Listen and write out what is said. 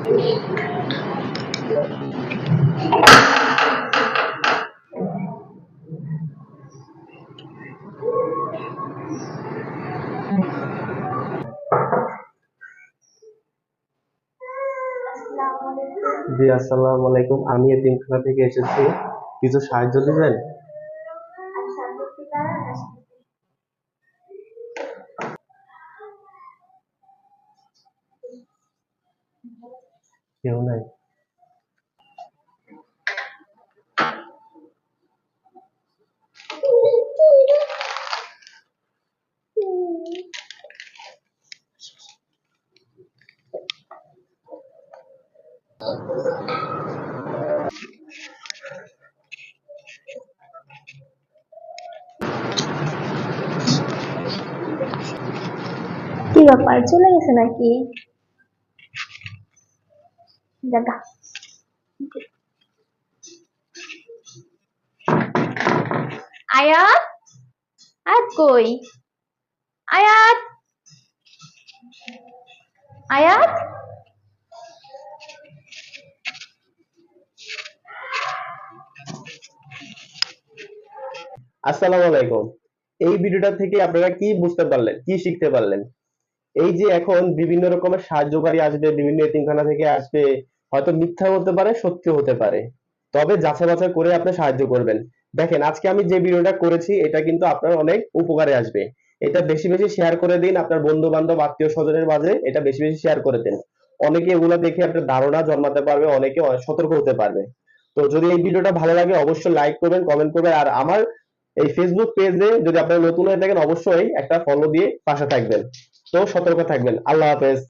জি, আসসালামু আলাইকুম। আমি এতিমখানা থেকে এসেছি, কিছু সাহায্য দিবেন? কেউ নাই? কি ব্যাপার, চলে গেছে নাকি? দাদা, আয়াত, আয়াত কই? আয়াত, আয়াত, আসসালামু আলাইকুম। এই ভিডিওটা থেকে আপনারা কি বুঝতে পারলেন, কি শিখতে পারলেন? এই যে এখন বিভিন্ন রকমের সাহায্যকারী আসবে, বিভিন্ন এতিমখানা থেকে আসবে, হয়তো মিথ্যা হতে পারে, সত্যি হতে পারে, তবে যাচাই বাছাই করে আপনি সাহায্য করবেন। দেখেন, আজকে আমি যে ভিডিওটা করেছি এটা কিন্তু আপনার অনেক উপকারে আসবে। এটা বেশি বেশি শেয়ার করে দিন, আপনার বন্ধু বান্ধব আত্মীয় স্বজনের মাঝে এটা বেশি বেশি শেয়ার করে দিন। অনেকে এগুলো দেখে আপনার ধারণা জন্মাতে পারবে, অনেকে সতর্ক হতে পারবে। তো যদি এই ভিডিওটা ভালো লাগে অবশ্যই লাইক করবেন, কমেন্ট করবেন, আর আমার এই ফেসবুক পেজে যদি আপনারা নতুন হয়ে থাকেন অবশ্যই একটা ফলো দিয়ে পাশে থাকবেন। তো সতর্ক থাকবেন। আল্লাহ হাফেজ।